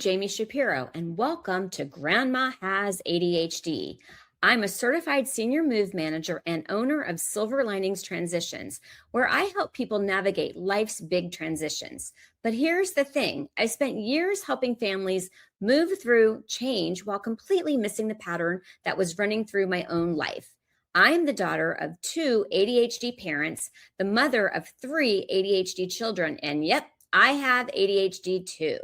Jami Shapiro, and welcome to Grandma Has ADHD. I'm a certified senior move manager and owner of Silver Linings Transitions, where I help people navigate life's big transitions. But here's the thing. I spent years helping families move through change while completely missing the pattern that was running through my own life. I am the daughter of 2 ADHD parents, the mother of 3 ADHD children, and yep, I have ADHD too.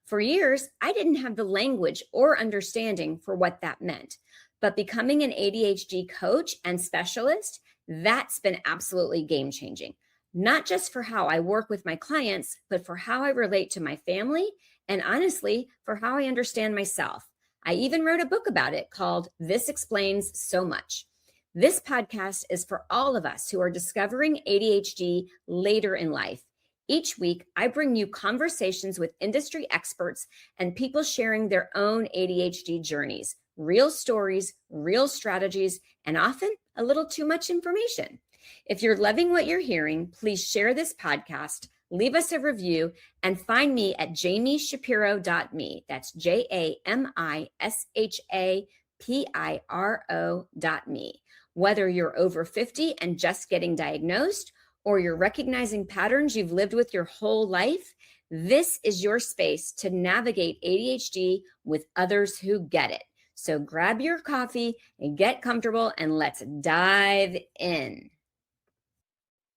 For years, I didn't have the language or understanding for what that meant. But becoming an ADHD coach and specialist, that's been absolutely game-changing. Not just for how I work with my clients, but for how I relate to my family, and honestly, for how I understand myself. I even wrote a book about it called This Explains So Much. This podcast is for all of us who are discovering ADHD later in life. Each week, I bring you conversations with industry experts and people sharing their own ADHD journeys, real stories, real strategies, and often a little too much information. If you're loving what you're hearing, please share this podcast, leave us a review, and find me at jamishapiro.me. That's JamiShapiro.me. Whether you're over 50 and just getting diagnosed, or you're recognizing patterns you've lived with your whole life, this is your space to navigate ADHD with others who get it. So grab your coffee and get comfortable and let's dive in.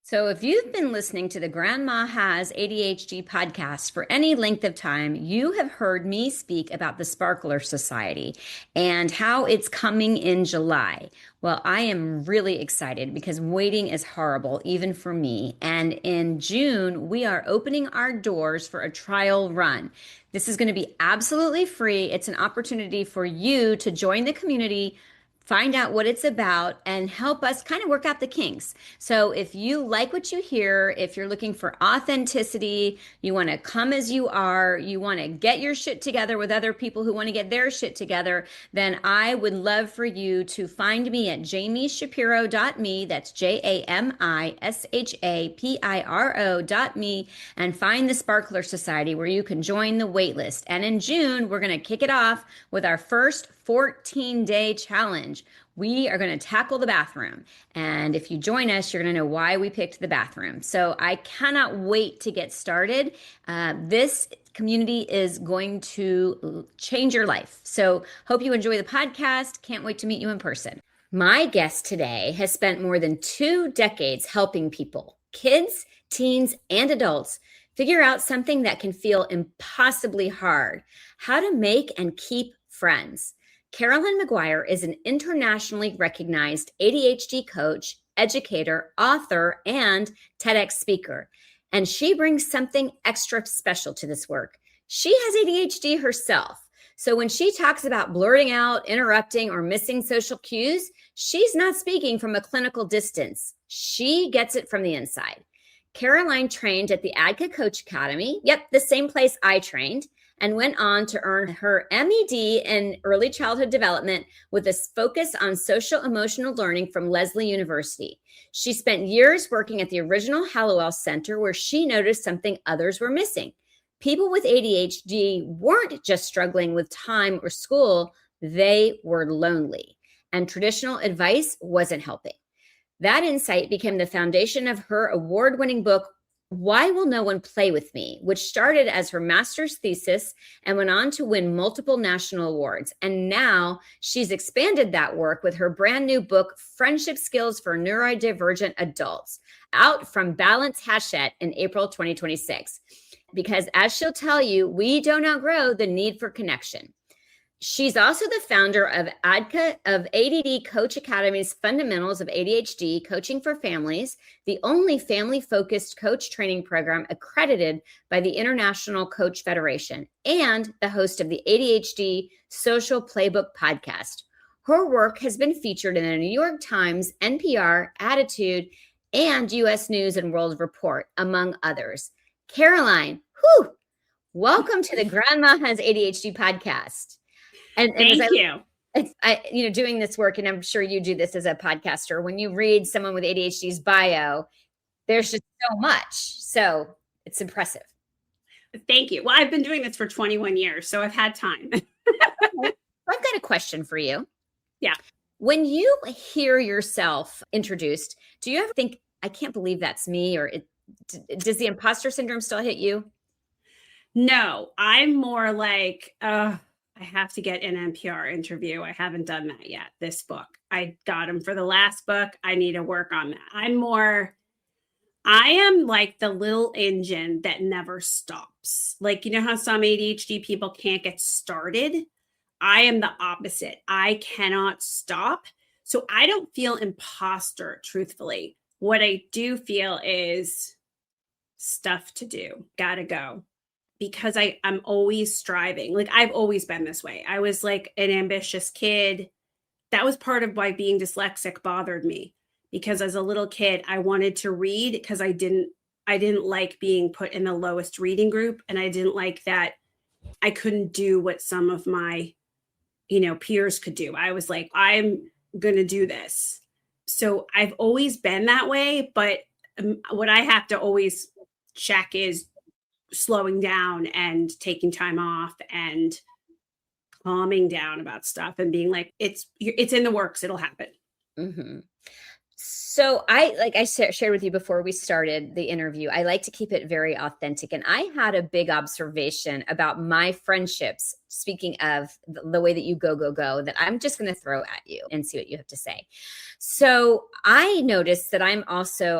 So if you've been listening to the Grandma Has ADHD podcast for any length of time, you have heard me speak about the Sparkler Society and how it's coming in July. Well, I am really excited because waiting is horrible, even for me. And in June, we are opening our doors for a trial run. This is going to be absolutely free. It's an opportunity for you to join the community, find out what it's about, and help us kind of work out the kinks. So if you like what you hear, if you're looking for authenticity, you want to come as you are, you want to get your shit together with other people who want to get their shit together, then I would love for you to find me at jamishapiro.me. That's JAMISHAPIRO.me, and find the Sparkler Society where you can join the wait list. And in June, we're going to kick it off with our first 14-day challenge. We are going to tackle the bathroom. And if you join us, you're going to know why we picked the bathroom. So I cannot wait to get started. This community is going to change your life. So hope you enjoy the podcast. Can't wait to meet you in person. My guest today has spent more than 2 decades helping people, kids, teens, and adults, figure out something that can feel impossibly hard: how to make and keep friends. Caroline Maguire is an internationally recognized ADHD coach, educator, author, and TEDx speaker. And she brings something extra special to this work. She has ADHD herself. So when she talks about blurting out, interrupting, or missing social cues, she's not speaking from a clinical distance. She gets it from the inside. Caroline trained at the ADCA Coach Academy, the same place I trained, and went on to earn her MED in early childhood development with a focus on social emotional learning from Lesley University. She spent years working at the original Hallowell Center, where she noticed something others were missing. People with ADHD weren't just struggling with time or school, they were lonely, and traditional advice wasn't helping. That insight became the foundation of her award-winning book, Why Will No One Play With Me?, which started as her master's thesis and went on to win multiple national awards. And now she's expanded that work with her brand new book, Friendship Skills for Neurodivergent Adults, out from Balance Hachette in April 2026. Because as she'll tell you, we don't outgrow the need for connection. She's also the founder of ADD Coach Academy's Fundamentals of ADHD Coaching for Families, the only family-focused coach training program accredited by the International Coach Federation, and the host of the ADHD Social Playbook podcast. Her work has been featured in the New York Times, NPR, Attitude, and U.S. News and World Report, among others. Caroline, welcome to the Grandma Has ADHD podcast. And Thank you. Doing this work, and I'm sure you do this as a podcaster, when you read someone with ADHD's bio, there's just so much. So it's impressive. Thank you. Well, I've been doing this for 21 years, so I've had time. I've got a question for you. Yeah. When you hear yourself introduced, do you ever think, I can't believe that's me? Or does the imposter syndrome still hit you? No, I'm more like, I have to get an NPR interview. I haven't done that yet. This book, I got them for the last book. I need to work on that. I am like the little engine that never stops. Like, you know how some ADHD people can't get started? I am the opposite. I cannot stop. So I don't feel imposter, truthfully. What I do feel is stuff to do, gotta go. Because I'm always striving. Like, I've always been this way. I was like an ambitious kid. That was part of why being dyslexic bothered me, because as a little kid, I wanted to read because I didn't like being put in the lowest reading group, and I didn't like that I couldn't do what some of my peers could do. I was like, I'm going to do this. So I've always been that way, but what I have to always check is slowing down and taking time off and calming down about stuff and being like, it's in the works, it'll happen. Mm-hmm. So I shared with you before we started the interview, I like to keep it very authentic. And I had a big observation about my friendships, speaking of the way that you go, that I'm just going to throw at you and see what you have to say. So I noticed that I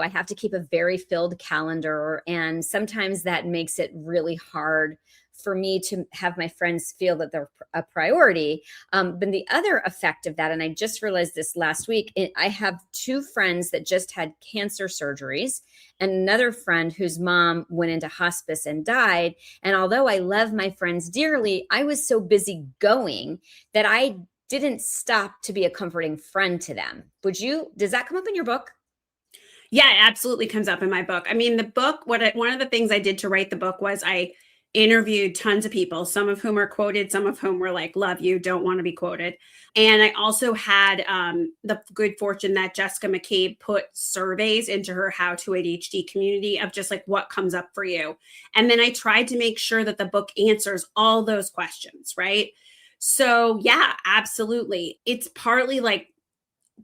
have to keep a very filled calendar. And sometimes that makes it really hard for me to have my friends feel that they're a priority. But the other effect of that, and I just realized this last week, I have two friends that just had cancer surgeries and another friend whose mom went into hospice and died. And although I love my friends dearly, I was so busy going that I didn't stop to be a comforting friend to them. Does that come up in your book? Yeah, it absolutely comes up in my book. I mean, the book, one of the things I did to write the book was I interviewed tons of people, some of whom are quoted, some of whom were like, love you, don't want to be quoted. And I also had the good fortune that Jessica McCabe put surveys into her How to ADHD community of just like what comes up for you. And then I tried to make sure that the book answers all those questions, right? So yeah, absolutely. It's partly like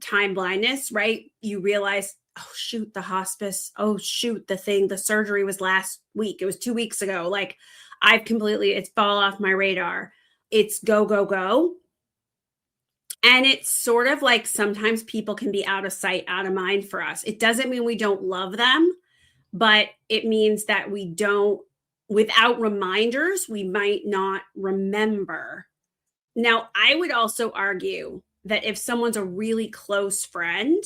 time blindness, right? You realize, oh shoot, the hospice, oh shoot, the surgery was last week, it was 2 weeks ago. Like, it's fall off my radar. It's go, go, go. And it's sort of like sometimes people can be out of sight, out of mind for us. It doesn't mean we don't love them, but it means that we don't, without reminders, we might not remember. Now, I would also argue that if someone's a really close friend,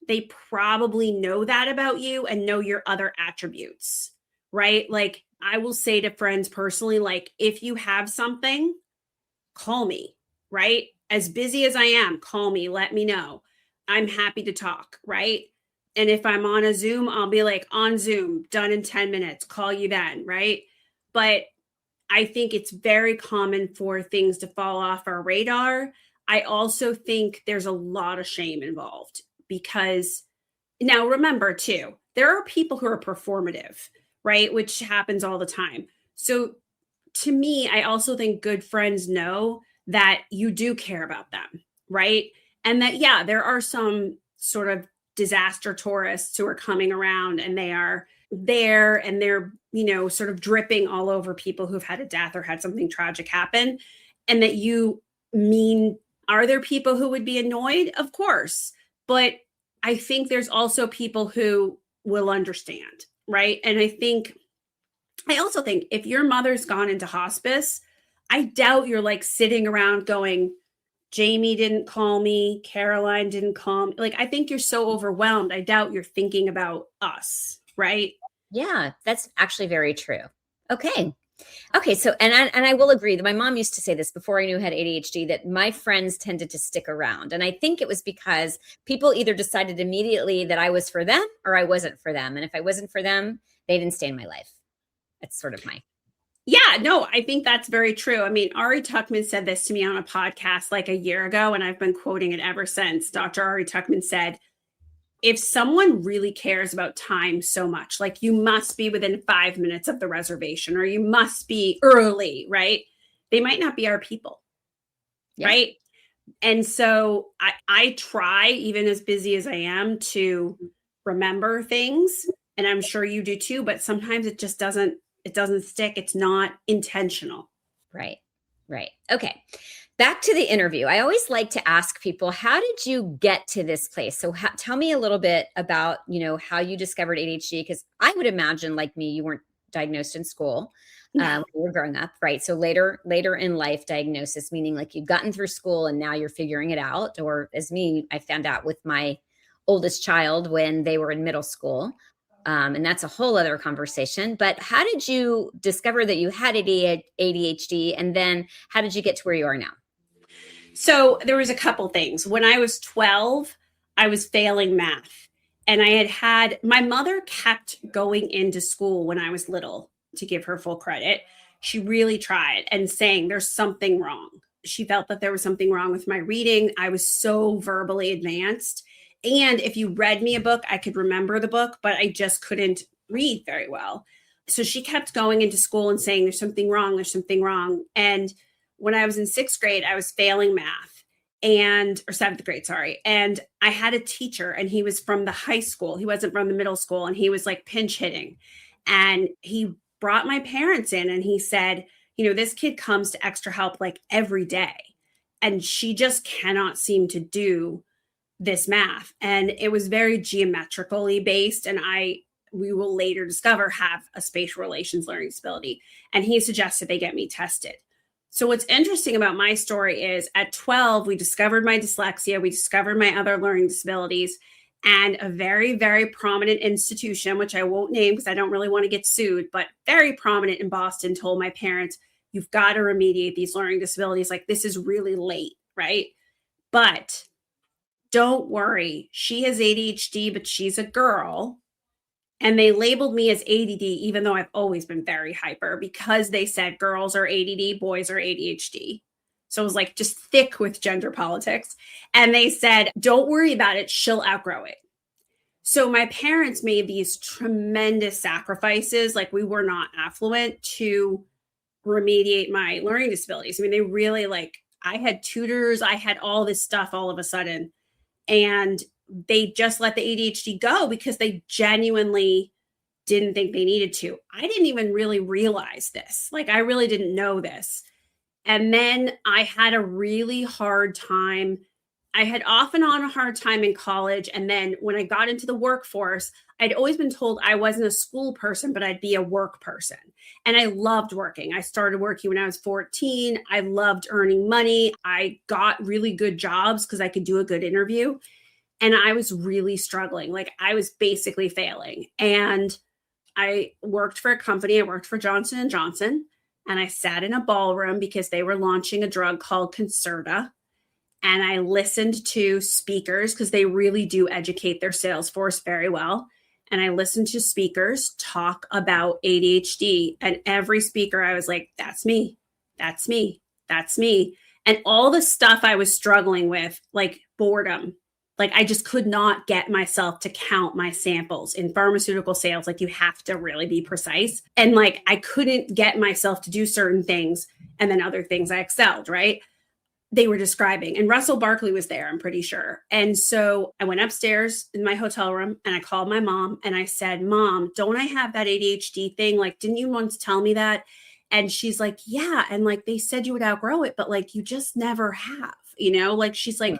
they probably know that about you and know your other attributes, right? Like, I will say to friends personally, like, if you have something, call me, right? As busy as I am, call me, let me know. I'm happy to talk, right? And if I'm on a Zoom, I'll be like, on Zoom, done in 10 minutes, call you then, right? But I think it's very common for things to fall off our radar. I also think there's a lot of shame involved, because now remember too, there are people who are performative, right? Which happens all the time. So to me, I also think good friends know that you do care about them, right? And that, yeah, there are some sort of disaster tourists who are coming around and they are there and they're, sort of dripping all over people who've had a death or had something tragic happen. And that are there people who would be annoyed? Of course. But I think there's also people who will understand, right? And I also think if your mother's gone into hospice, I doubt you're like sitting around going, Jami didn't call me, Caroline didn't call me. Like, I think you're so overwhelmed. I doubt you're thinking about us, right? Yeah, that's actually very true. Okay. So, and I will agree that my mom used to say this before I knew I had ADHD, that my friends tended to stick around. And I think it was because people either decided immediately that I was for them or I wasn't for them. And if I wasn't for them, they didn't stay in my life. That's sort of Yeah, no, I think that's very true. I mean, Ari Tuckman said this to me on a podcast like a year ago, and I've been quoting it ever since. Dr. Ari Tuckman said, if someone really cares about time so much, like you must be within 5 minutes of the reservation or you must be early, right? They might not be our people, Yeah. right? And so I try, even as busy as I am, to remember things. And I'm sure you do too, but sometimes it just doesn't stick. It's not intentional. Right. Right. Okay. Back to the interview. I always like to ask people, how did you get to this place? So tell me a little bit about, how you discovered ADHD, because I would imagine, like me, you weren't diagnosed in school No. when you were growing up, right? So later in life diagnosis, meaning like you've gotten through school and now you're figuring it out. Or as me, I found out with my oldest child when they were in middle school. And that's a whole other conversation. But how did you discover that you had ADHD? And then how did you get to where you are now? So there was a couple things. When I was 12, I was failing math. And my mother kept going into school when I was little, to give her full credit. She really tried and saying there's something wrong. She felt that there was something wrong with my reading. I was so verbally advanced. And if you read me a book, I could remember the book, but I just couldn't read very well. So she kept going into school and saying there's something wrong, there's something wrong. And when I was in sixth grade, I was failing math or seventh grade, sorry. And I had a teacher and he was from the high school. He wasn't from the middle school. And he was like pinch hitting. And he brought my parents in and he said, this kid comes to extra help like every day. And she just cannot seem to do this math. And it was very geometrically based. And we will later discover have a spatial relations learning disability. And he suggested they get me tested. So what's interesting about my story is at 12, we discovered my dyslexia, we discovered my other learning disabilities, and a very, very prominent institution, which I won't name because I don't really want to get sued, but very prominent in Boston, told my parents, you've got to remediate these learning disabilities. Like, this is really late, right? But don't worry, she has ADHD, but she's a girl. And they labeled me as ADD, even though I've always been very hyper, because they said girls are ADD, boys are ADHD. So it was like just thick with gender politics. And they said, don't worry about it. She'll outgrow it. So my parents made these tremendous sacrifices. Like, we were not affluent, to remediate my learning disabilities. I mean, they really, I had tutors, I had all this stuff all of a sudden. And they just let the ADHD go because they genuinely didn't think they needed to. I didn't even really realize this. I really didn't know this. And then I had a really hard time. I had off and on a hard time in college. And then when I got into the workforce, I'd always been told I wasn't a school person, but I'd be a work person. And I loved working. I started working when I was 14. I loved earning money. I got really good jobs because I could do a good interview. And I was really struggling. I was basically failing. And I worked for a company. I worked for Johnson & Johnson. And I sat in a ballroom because they were launching a drug called Concerta. And I listened to speakers because they really do educate their sales force very well. And I listened to speakers talk about ADHD. And every speaker, I was like, that's me. That's me. That's me. And all the stuff I was struggling with, like boredom, I just could not get myself to count my samples in pharmaceutical sales. You have to really be precise. And I couldn't get myself to do certain things. And then other things I excelled, right? They were describing. And Russell Barkley was there, I'm pretty sure. And so I went upstairs in my hotel room and I called my mom and I said, Mom, don't I have that ADHD thing? Didn't you want to tell me that? And she's like, yeah. And they said you would outgrow it, but you just never have, she's like,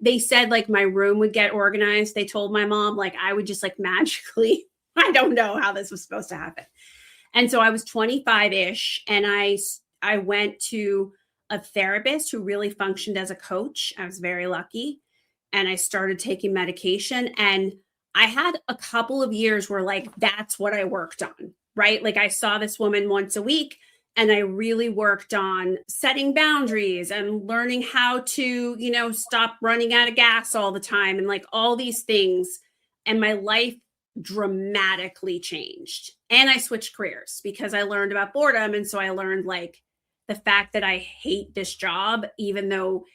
they said my room would get organized. They told my mom, I would just magically, I don't know how this was supposed to happen. And so I was 25-ish and I went to a therapist who really functioned as a coach. I was very lucky. And I started taking medication. And I had a couple of years where that's what I worked on, right? I saw this woman once a week and I really worked on setting boundaries and learning how to, stop running out of gas all the time and all these things. And my life dramatically changed. And I switched careers because I learned about boredom. And so I learned the fact that I hate this job, even though,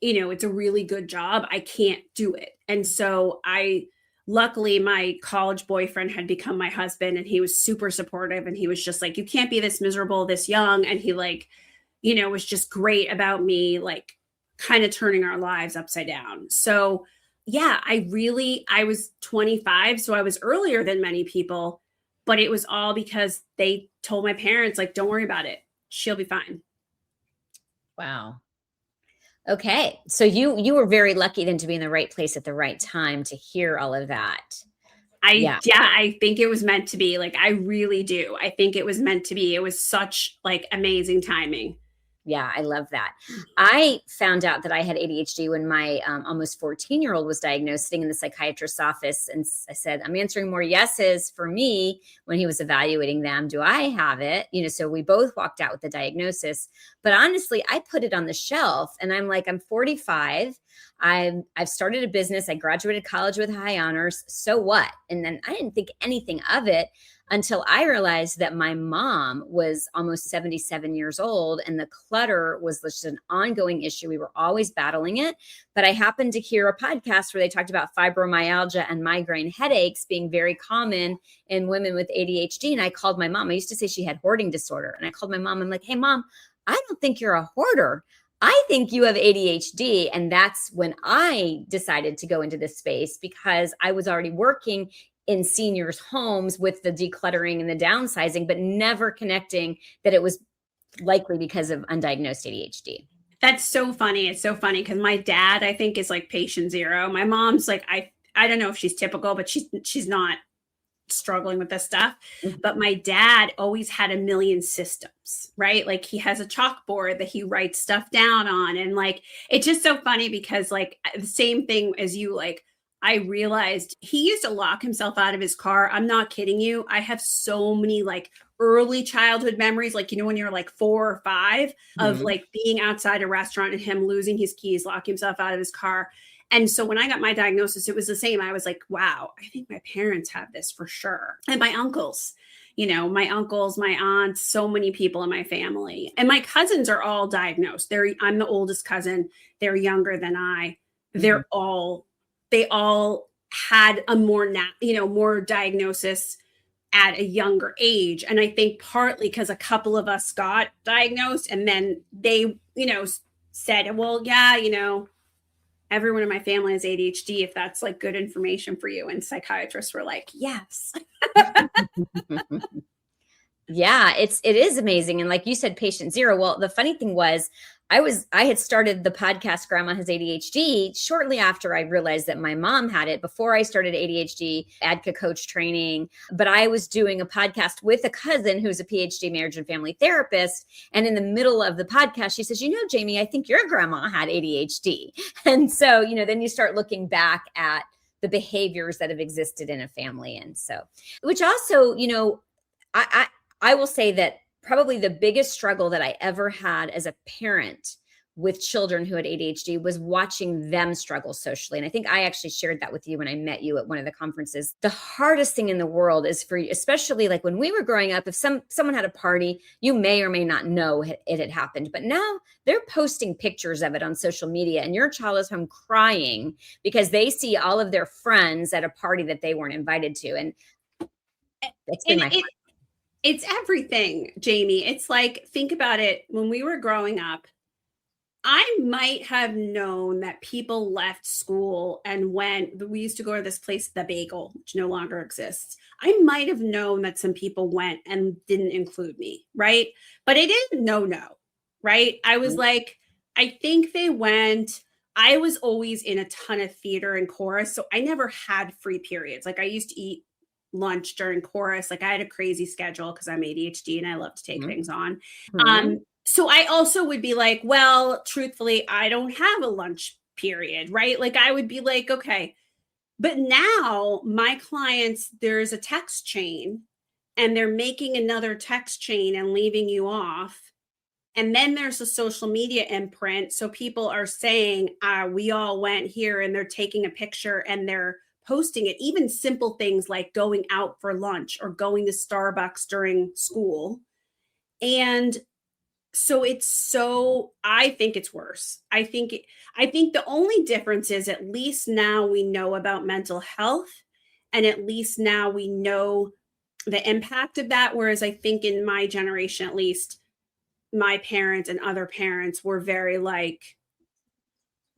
it's a really good job, I can't do it. And so I luckily my college boyfriend had become my husband, and he was super supportive, and he was just like, you can't be this miserable this young. And he like, was just great about me, like kind of turning our lives upside down. So yeah, I was 25, so I was earlier than many people, but it was all because they told my parents, like, don't worry about it. She'll be fine. Wow. Okay. So you were very lucky then to be in the right place at the right time to hear all of that. Yeah. I think it was meant to be. Like, I really do. I think it was meant to be. It was such like amazing timing. Yeah, I love that. I found out that I had ADHD when my almost 14-year-old was diagnosed, sitting in the psychiatrist's office. And I said, I'm answering more yeses for me when he was evaluating them. Do I have it? So we both walked out with the diagnosis. But honestly, I put it on the shelf and I'm like, I'm 45. I've started a business. I graduated college with high honors. So what? And then I didn't think anything of it until I realized that my mom was almost 77 years old and the clutter was just an ongoing issue. We were always battling it. But I happened to hear a podcast where they talked about fibromyalgia and migraine headaches being very common in women with ADHD. And I called my mom. I used to say she had hoarding disorder. And I called my mom. I'm like, hey, Mom, I don't think you're a hoarder. I think you have ADHD. And that's when I decided to go into this space, because I was already working in seniors' homes with the decluttering and the downsizing, but never connecting that it was likely because of undiagnosed ADHD. That's so funny. It's so funny because my dad, I think, is like patient zero. My mom's like, I don't know if she's typical, but she's not struggling with this stuff. Mm-hmm. But my dad always had a million systems, right? Like he has a chalkboard that he writes stuff down on. And like, it's just so funny because like the same thing as you, like, I realized he used to lock himself out of his car. I'm not kidding you. I have so many like early childhood memories, like, when you're like 4 or 5, of like being outside a restaurant and him losing his keys, locking himself out of his car. And so when I got my diagnosis, it was the same. I was like, wow, I think my parents have this for sure. And my uncles, my uncles, my aunts, so many people in my family. And my cousins are all diagnosed. I'm the oldest cousin. They're younger than I. They all had a more diagnosis at a younger age. And I think partly because a couple of us got diagnosed and then they, said, well, yeah, everyone in my family has ADHD, if that's like good information for you. And psychiatrists were like, yes. Yeah, it is amazing. And like you said, patient zero. Well, the funny thing was I had started the podcast Grandma Has ADHD shortly after I realized that my mom had it, before I started ADHD ADCA coach training. But I was doing a podcast with a cousin who's a PhD marriage and family therapist. And in the middle of the podcast, she says, Jami, I think your grandma had ADHD. And so, then you start looking back at the behaviors that have existed in a family. And so, which also, I will say that probably the biggest struggle that I ever had as a parent with children who had ADHD was watching them struggle socially. And I think I actually shared that with you when I met you at one of the conferences. The hardest thing in the world is for you, especially like when we were growing up, if someone had a party, you may or may not know it had happened. But now they're posting pictures of it on social media and your child is home crying because they see all of their friends at a party that they weren't invited to. And that's been my It's everything, Jami. It's like, think about it. When we were growing up, I might have known that people left school and we used to go to this place, The Bagel, which no longer exists. I might have known that some people went and didn't include me, right? But I didn't know, right? I was like, I think they went. I was always in a ton of theater and chorus, so I never had free periods. Like I used to eat lunch during chorus. Like I had a crazy schedule because I'm ADHD and I love to take things on. So I also would be like, well, truthfully, I don't have a lunch period, right? Like I would be like, okay. But now my clients, there's a text chain and they're making another text chain and leaving you off. And then there's a social media imprint. So people are saying, we all went here, and they're taking a picture and they're posting it. Even simple things like going out for lunch or going to Starbucks during school. And so I think it's worse. I think the only difference is, at least now we know about mental health And at least now we know the impact of that. Whereas I think in my generation, at least, my parents and other parents were very like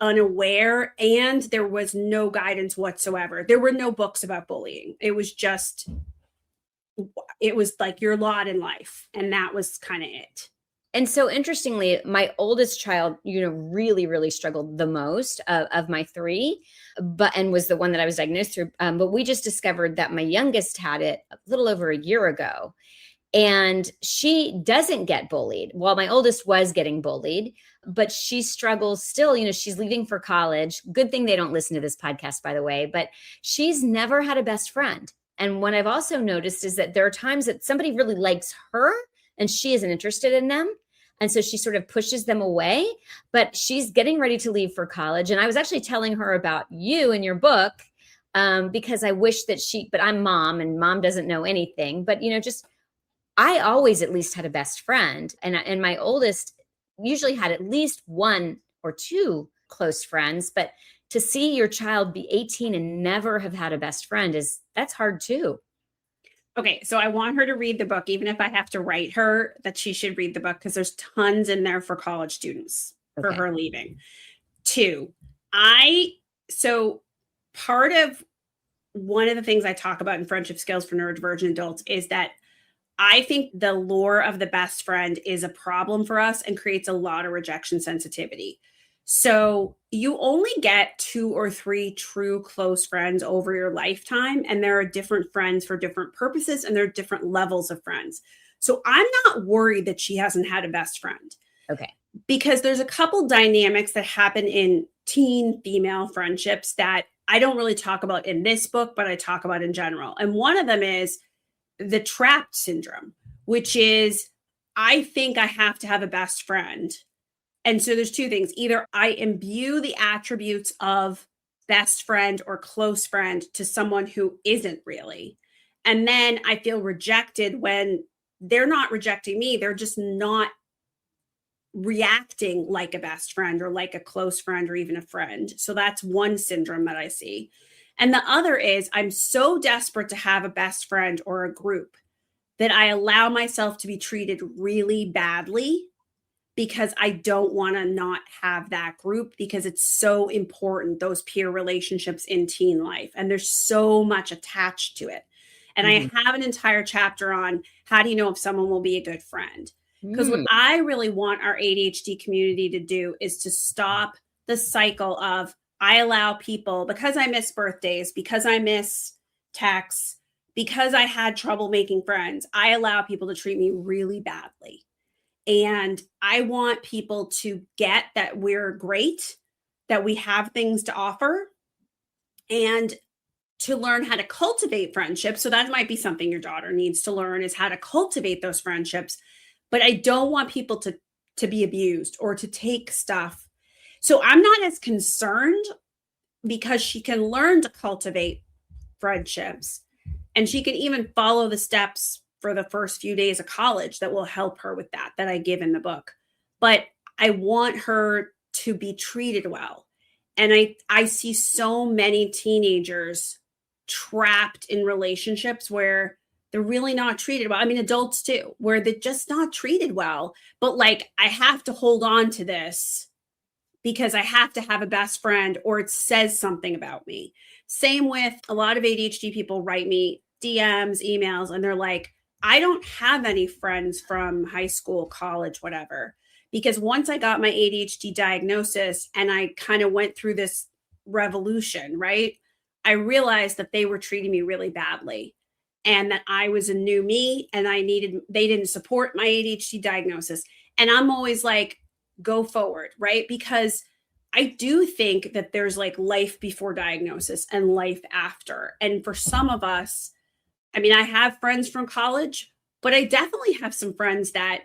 unaware, and there was no guidance whatsoever. There were no books about bullying. It was like your lot in life. And that was kind of it. And so interestingly, my oldest child, really, really struggled the most of my three, and was the one that I was diagnosed through. But we just discovered that my youngest had it a little over a year ago. And she doesn't get bullied. Well, my oldest was getting bullied, but she struggles still. She's leaving for college. Good thing they don't listen to this podcast, by the way, but she's never had a best friend. And what I've also noticed is that there are times that somebody really likes her and she isn't interested in them. And so she sort of pushes them away, but she's getting ready to leave for college. And I was actually telling her about you and your book because I wish that but I'm mom and mom doesn't know anything, but I always at least had a best friend, and my oldest usually had at least one or two close friends, but to see your child be 18 and never have had a best friend that's hard too. Okay, so I want her to read the book, even if I have to write her that she should read the book, because there's tons in there for college students for her leaving. Two, so part of one of the things I talk about in Friendship Skills for Neurodivergent Adults is that I think the lure of the best friend is a problem for us and creates a lot of rejection sensitivity. So you only get 2 or 3 true close friends over your lifetime, and there are different friends for different purposes, and there are different levels of friends. So I'm not worried that she hasn't had a best friend. Okay. Because there's a couple dynamics that happen in teen female friendships that I don't really talk about in this book, but I talk about in general. And one of them is the trapped syndrome, which is, I think I have to have a best friend. And so there's 2 things. Either I imbue the attributes of best friend or close friend to someone who isn't really. And then I feel rejected when they're not rejecting me. They're just not reacting like a best friend or like a close friend or even a friend. So that's one syndrome that I see. And the other is, I'm so desperate to have a best friend or a group that I allow myself to be treated really badly because I don't want to not have that group, because it's so important, those peer relationships in teen life. And there's so much attached to it. And I have an entire chapter on how do you know if someone will be a good friend? Because what I really want our ADHD community to do is to stop the cycle of, I allow people, because I miss birthdays, because I miss texts, because I had trouble making friends, I allow people to treat me really badly. And I want people to get that we're great, that we have things to offer, and to learn how to cultivate friendships. So that might be something your daughter needs to learn, is how to cultivate those friendships. But I don't want people to be abused or to take stuff. So I'm not as concerned, because she can learn to cultivate friendships, and she can even follow the steps for the first few days of college that will help her with that I give in the book. But I want her to be treated well. And I see so many teenagers trapped in relationships where they're really not treated well. I mean, adults too, where they're just not treated well. But like, I have to hold on to this because I have to have a best friend, or it says something about me. Same with a lot of ADHD people write me DMs, emails, and they're like, I don't have any friends from high school, college, whatever. Because once I got my ADHD diagnosis and I kind of went through this revolution, right? I realized that they were treating me really badly, and that I was a new me, and they didn't support my ADHD diagnosis. And I'm always like, go forward, right? Because I do think that there's like life before diagnosis and life after. And for some of us, I mean, I have friends from college, but I definitely have some friends that,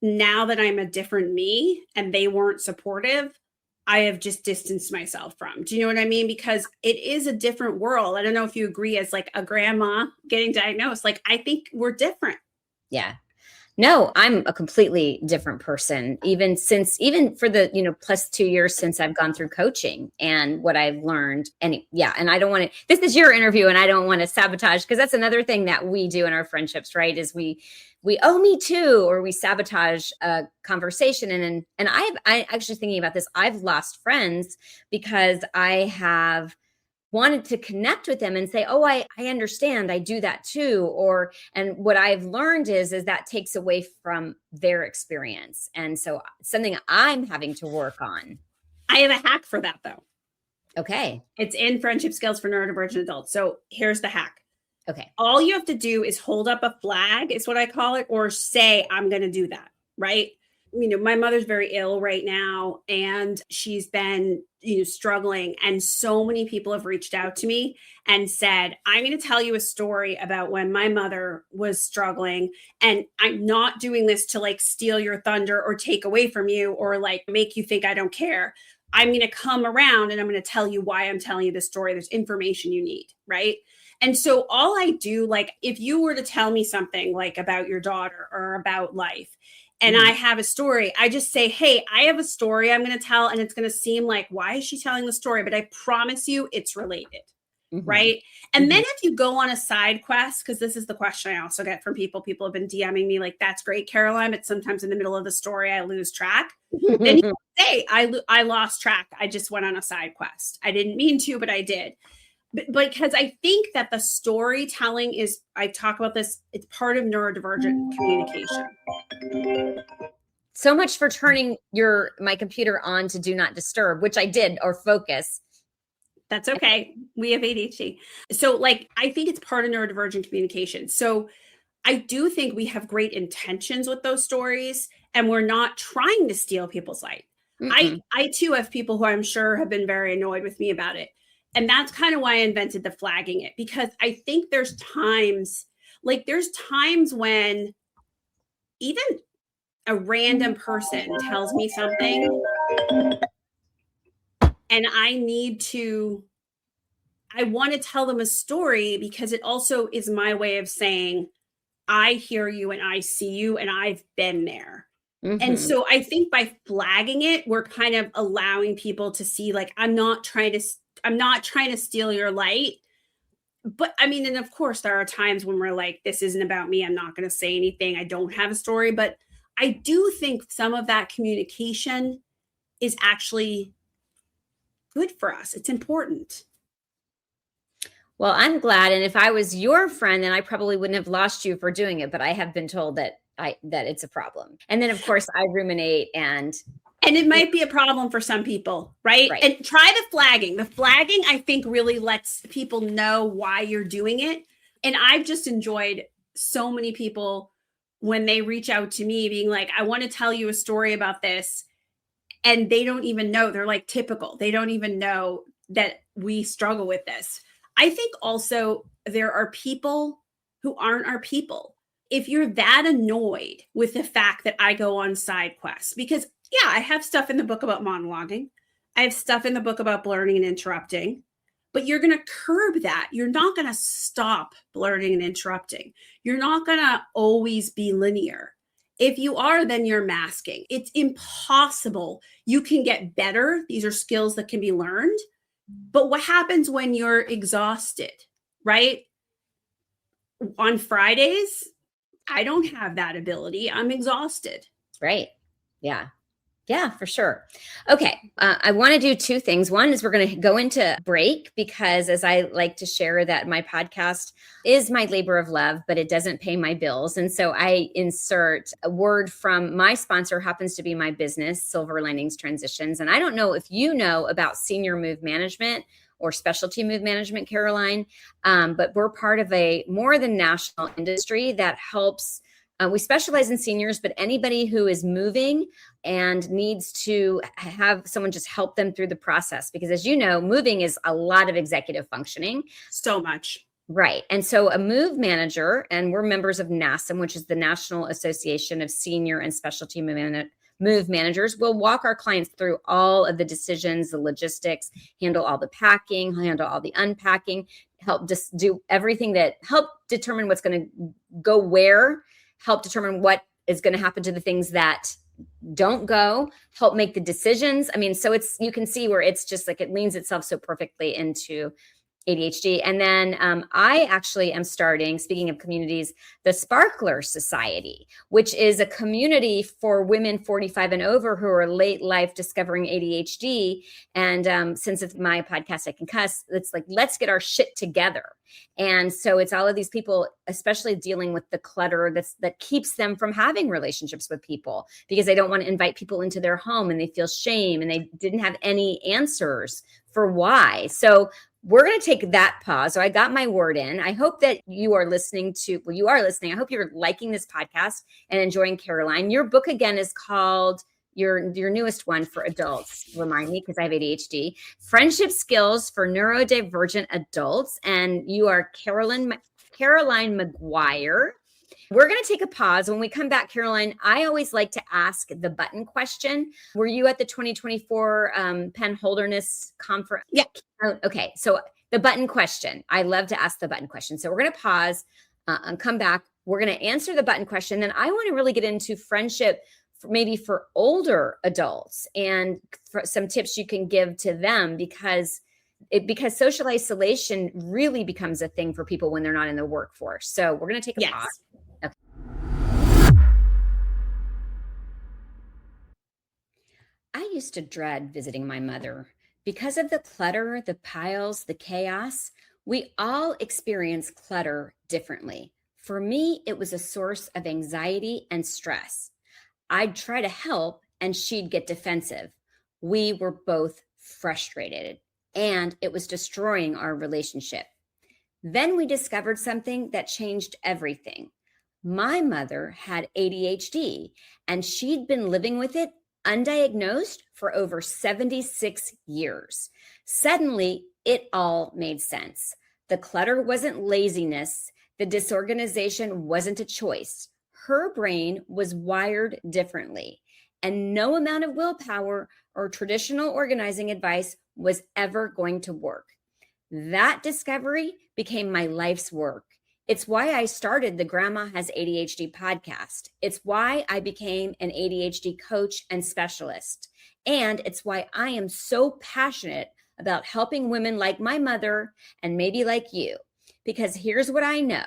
now that I'm a different me and they weren't supportive, I have just distanced myself from. Do you know what I mean? Because it is a different world. I don't know if you agree, as like a grandma getting diagnosed. Like, I think we're different. Yeah. No, I'm a completely different person, even for the, plus 2 years since I've gone through coaching and what I've learned. And yeah, and I don't want to, this is your interview and I don't want to sabotage, because that's another thing that we do in our friendships, right? Is oh, me too, or we sabotage a conversation. And I actually thinking about this, I've lost friends because I have wanted to connect with them and say, oh, I understand, I do that too. And what I've learned is that takes away from their experience. And so something I'm having to work on. I have a hack for that though. Okay. It's in Friendship Skills for Neurodivergent Adults. So here's the hack. Okay. All you have to do is hold up a flag, is what I call it, or say, I'm going to do that. Right. My mother's very ill right now, and she's been, struggling. And so many people have reached out to me and said, I'm going to tell you a story about when my mother was struggling. And I'm not doing this to like steal your thunder or take away from you or like make you think I don't care. I'm going to come around and I'm going to tell you why I'm telling you this story. There's information you need. Right. And so all I do, like, if you were to tell me something like about your daughter or about life, and I have a story, I just say, hey, I have a story I'm going to tell. And it's going to seem like, why is she telling the story? But I promise you it's related. Mm-hmm. Right. And then if you go on a side quest, because this is the question I also get from people have been DMing me like, that's great, Caroline, but sometimes in the middle of the story, I lose track. Then you say, I lost track. I just went on a side quest. I didn't mean to, but I did. But because I think that the storytelling is, I talk about this, it's part of neurodivergent communication. So much for turning my computer on to do not disturb, which I did, or focus. That's okay. We have ADHD. So like, I think it's part of neurodivergent communication. So I do think we have great intentions with those stories, and we're not trying to steal people's light. I too have people who I'm sure have been very annoyed with me about it. And that's kind of why I invented the flagging it, because I think there's times when even a random person tells me something and I want to tell them a story, because it also is my way of saying, I hear you and I see you and I've been there. Mm-hmm. And so I think by flagging it, we're kind of allowing people to see, like, I'm not trying to steal your light. But I mean, and of course there are times when we're like, this isn't about me. I'm not going to say anything. I don't have a story. But I do think some of that communication is actually good for us. It's important. Well, I'm glad. And if I was your friend, then I probably wouldn't have lost you for doing it. But I have been told that it's a problem. And then of course I ruminate and it might be a problem for some people, right? And try the flagging. The flagging, I think, really lets people know why you're doing it. And I've just enjoyed so many people when they reach out to me being like, I want to tell you a story about this. And they don't even know. They're like typical. They don't even know that we struggle with this. I think also there are people who aren't our people. If you're that annoyed with the fact that I go on side quests, because yeah, I have stuff in the book about monologuing. I have stuff in the book about blurting and interrupting, but you're going to curb that. You're not going to stop blurting and interrupting. You're not going to always be linear. If you are, then you're masking. It's impossible. You can get better. These are skills that can be learned. But what happens when you're exhausted, right? On Fridays, I don't have that ability. I'm exhausted. Right. Yeah. Yeah, for sure. Okay. I want to do two things. One is we're going to go into break, because as I like to share that my podcast is my labor of love, but it doesn't pay my bills. And so I insert a word from my sponsor, happens to be my business, Silver Linings Transitions. And I don't know if you know about senior move management or specialty move management, Caroline, but we're part of a more than national industry that helps. We specialize in seniors, but anybody who is moving and needs to have someone just help them through the process. Because as you know, moving is a lot of executive functioning. So much. Right. And so a move manager, and we're members of NASM, which is the National Association of Senior and Specialty Move Managers, will walk our clients through all of the decisions, the logistics, handle all the packing, handle all the unpacking, help just do everything that help determine what's going to go where, help determine what is going to happen to the things that don't go, help make the decisions. I mean, so you can see where it's just like, it leans itself so perfectly into ADHD. And then I actually am starting, speaking of communities, the Sparkler Society, which is a community for women 45 and over who are late life discovering ADHD. And since it's my podcast, I can cuss. It's like, let's get our shit together. And so it's all of these people, especially dealing with the clutter that keeps them from having relationships with people, because they don't want to invite people into their home and they feel shame and they didn't have any answers for why. So we're going to take that pause. So I got my word in. I hope that you are listening you are listening. I hope you're liking this podcast and enjoying Caroline. Your book again is called, your newest one for adults, remind me because I have ADHD, Friendship Skills for Neurodivergent Adults. And you are Caroline Maguire. We're going to take a pause. When we come back, Caroline, I always like to ask the button question. Were you at the 2024 Penn Holderness Conference? Yeah. Okay. So the button question, I love to ask the button question. So we're going to pause and come back. We're going to answer the button question. Then I want to really get into friendship, maybe for older adults, and for some tips you can give to them, because social isolation really becomes a thing for people when they're not in the workforce. So we're going to take a pause. Okay. I used to dread visiting my mother. Because of the clutter, the piles, the chaos, we all experience clutter differently. For me, it was a source of anxiety and stress. I'd try to help and she'd get defensive. We were both frustrated and it was destroying our relationship. Then we discovered something that changed everything. My mother had ADHD and she'd been living with it undiagnosed for over 76 years. Suddenly, it all made sense. The clutter wasn't laziness. The disorganization wasn't a choice. Her brain was wired differently, and no amount of willpower or traditional organizing advice was ever going to work. That discovery became my life's work. It's why I started the Grandma Has ADHD podcast. It's why I became an ADHD coach and specialist. And it's why I am so passionate about helping women like my mother and maybe like you. Because here's what I know.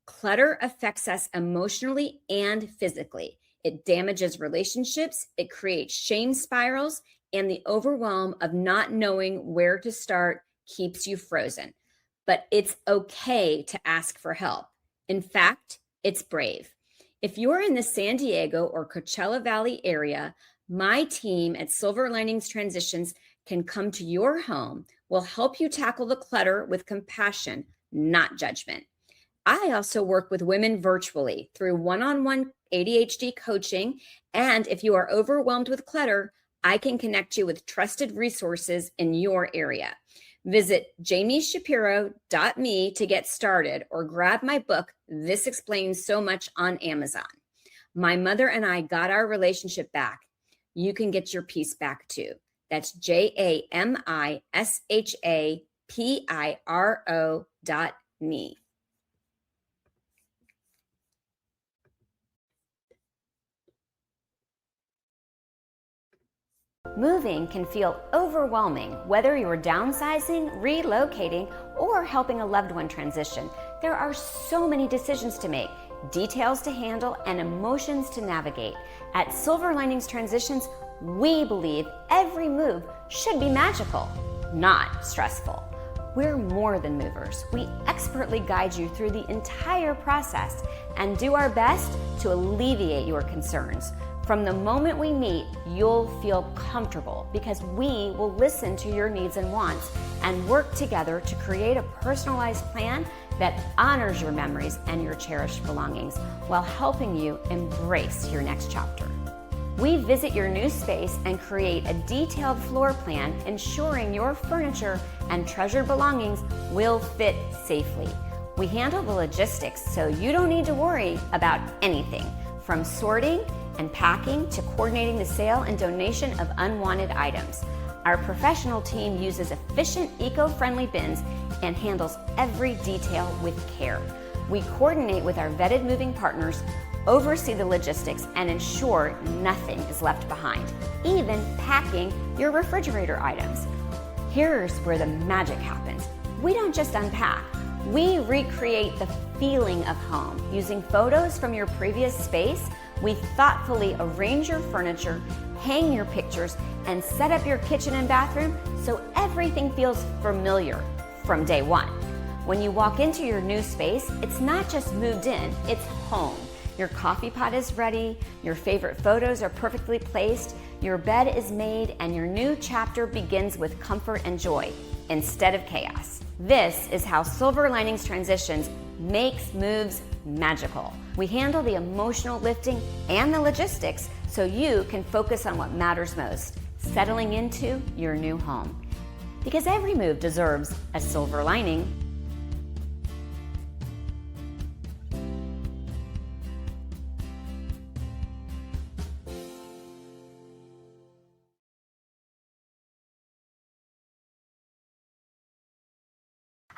Clutter affects us emotionally and physically. It damages relationships. It creates shame spirals. And the overwhelm of not knowing where to start keeps you frozen. But it's okay to ask for help. In fact, it's brave. If you're in the San Diego or Coachella Valley area, my team at Silver Linings Transitions can come to your home. We'll help you tackle the clutter with compassion, not judgment. I also work with women virtually through one-on-one ADHD coaching. And if you are overwhelmed with clutter, I can connect you with trusted resources in your area. Visit jamishapiro.me to get started, or grab my book, This Explains So Much, on Amazon. My mother and I got our relationship back. You can get your peace back too. That's JAMISHAPIRO.me. Moving can feel overwhelming, whether you're downsizing, relocating, or helping a loved one transition. There are so many decisions to make, details to handle, and emotions to navigate. At Silver Linings Transitions, we believe every move should be magical, not stressful. We're more than movers. We expertly guide you through the entire process and do our best to alleviate your concerns. From the moment we meet, you'll feel comfortable because we will listen to your needs and wants and work together to create a personalized plan that honors your memories and your cherished belongings while helping you embrace your next chapter. We visit your new space and create a detailed floor plan, ensuring your furniture and treasured belongings will fit safely. We handle the logistics so you don't need to worry about anything, from sorting and packing to coordinating the sale and donation of unwanted items. Our professional team uses efficient, eco-friendly bins and handles every detail with care. We coordinate with our vetted moving partners, oversee the logistics, and ensure nothing is left behind, even packing your refrigerator items. Here's where the magic happens. We don't just unpack. We recreate the feeling of home. Using photos from your previous space, we thoughtfully arrange your furniture, hang your pictures, and set up your kitchen and bathroom so everything feels familiar from day one. When you walk into your new space, it's not just moved in, it's home. Your coffee pot is ready, your favorite photos are perfectly placed, your bed is made, and your new chapter begins with comfort and joy instead of chaos. This is how Silver Linings Transitions makes moves magical. We handle the emotional lifting and the logistics so you can focus on what matters most, settling into your new home. Because every move deserves a silver lining.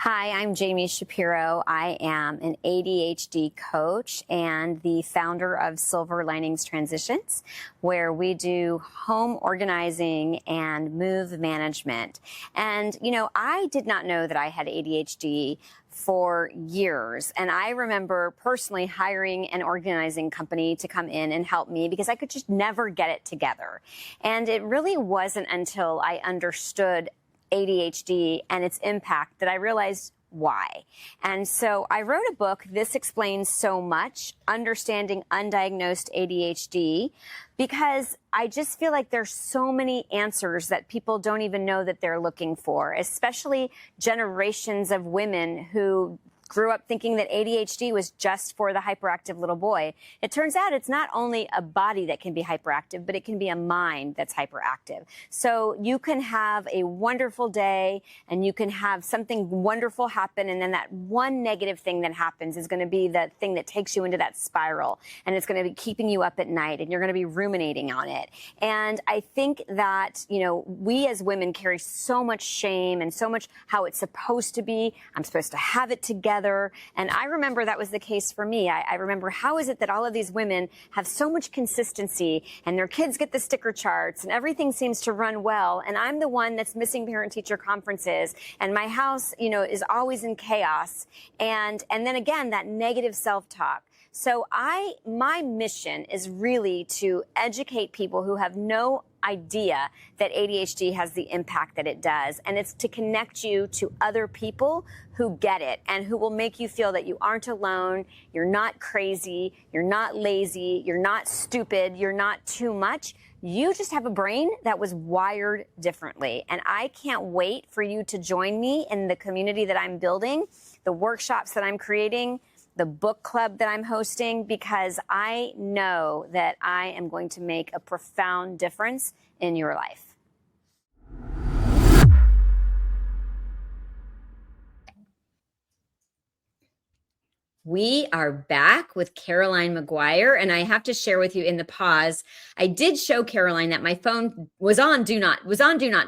Hi, I'm Jami Shapiro. I am an ADHD coach and the founder of Silver Linings Transitions, where we do home organizing and move management. And, I did not know that I had ADHD for years. And I remember personally hiring an organizing company to come in and help me because I could just never get it together. And it really wasn't until I understood ADHD and its impact that I realized why. And so I wrote a book, This Explains So Much, Understanding Undiagnosed ADHD, because I just feel like there's so many answers that people don't even know that they're looking for, especially generations of women who grew up thinking that ADHD was just for the hyperactive little boy. It turns out it's not only a body that can be hyperactive, but it can be a mind that's hyperactive. So you can have a wonderful day and you can have something wonderful happen, and then that one negative thing that happens is going to be the thing that takes you into that spiral, and it's going to be keeping you up at night, and you're going to be ruminating on it. And I think that, we as women carry so much shame and so much how it's supposed to be. I'm supposed to have it together. And I remember that was the case for me. I remember, how is it that all of these women have so much consistency and their kids get the sticker charts and everything seems to run well, and I'm the one that's missing parent-teacher conferences and my house, is always in chaos. And then again, that negative self-talk. So my mission is really to educate people who have no idea that ADHD has the impact that it does. And it's to connect you to other people who get it and who will make you feel that you aren't alone, you're not crazy, you're not lazy, you're not stupid, you're not too much. You just have a brain that was wired differently. And I can't wait for you to join me in the community that I'm building, the workshops that I'm creating, the book club that I'm hosting, because I know that I am going to make a profound difference in your life. We are back with Caroline Maguire, and I have to share with you in the pause, I did show Caroline that my phone was on do not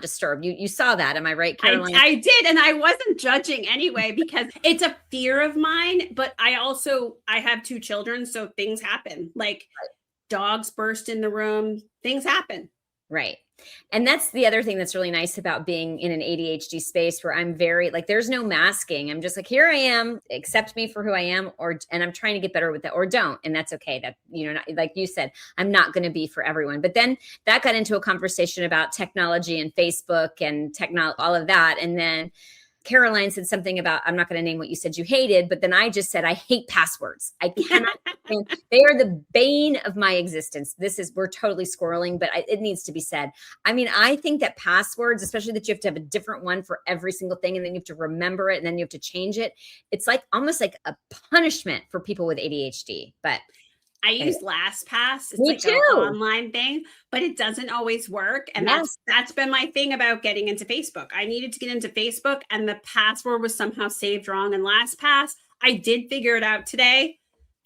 disturb. You saw that, am I right, Caroline? I did, and I wasn't judging anyway because it's a fear of mine, but I have 2 children, so things happen. Like dogs burst in the room, things happen. Right. And that's the other thing that's really nice about being in an ADHD space, where I'm very there's no masking. I'm just like, here I am, accept me for who I am, and I'm trying to get better with that, or don't. And that's okay. That, like you said, I'm not going to be for everyone. But then that got into a conversation about technology and Facebook and all of that. And then Caroline said something about, I'm not going to name what you said you hated, but then I just said, I hate passwords. I cannot, they are the bane of my existence. We're totally squirreling, but it needs to be said. I mean, I think that passwords, especially that you have to have a different one for every single thing, and then you have to remember it, and then you have to change it. It's almost like a punishment for people with ADHD, but I use LastPass. It's Me like too. an online thing, but it doesn't always work. And that's been my thing about getting into Facebook. I needed to get into Facebook, and the password was somehow saved wrong in LastPass. I did figure it out today.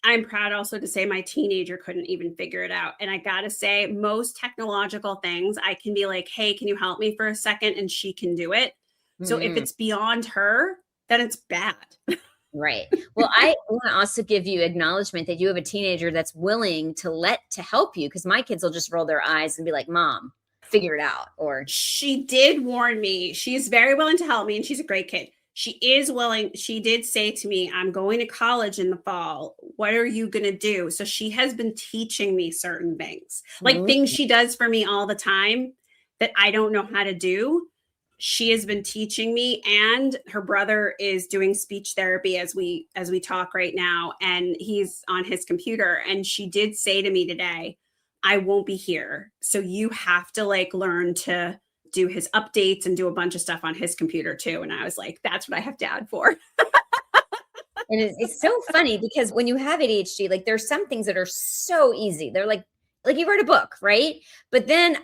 I'm proud also to say my teenager couldn't even figure it out. And I got to say, most technological things, I can be like, hey, can you help me for a second? And she can do it. So if it's beyond her, then it's bad. Right. Well, I want to also give you acknowledgement that you have a teenager that's willing to help you, because my kids will just roll their eyes and be like, Mom, figure it out. Or she did warn me. She's very willing to help me, and she's a great kid. She is willing. She did say to me, I'm going to college in the fall. What are you going to do? So she has been teaching me certain things, like things she does for me all the time that I don't know how to do. She has been teaching me, and her brother is doing speech therapy as we talk right now, and he's on his computer. And she did say to me today, I won't be here, so you have to like learn to do his updates and do a bunch of stuff on his computer too. And I was like, that's what I have Dad for. And it's so funny because when you have ADHD, like there's some things that are so easy. They're like you write a book, right? But then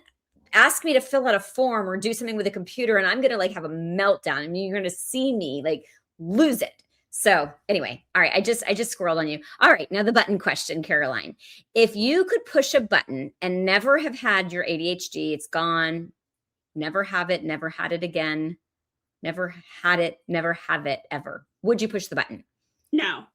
ask me to fill out a form or do something with a computer, and I'm going to like have a meltdown, and you're going to see me like lose it. So anyway, all right, I just squirreled on you. All right, now the button question, Caroline. If you could push a button and never have had your ADHD, it's gone, never have it, never had it again, never had it, never have it ever, would you push the button? No,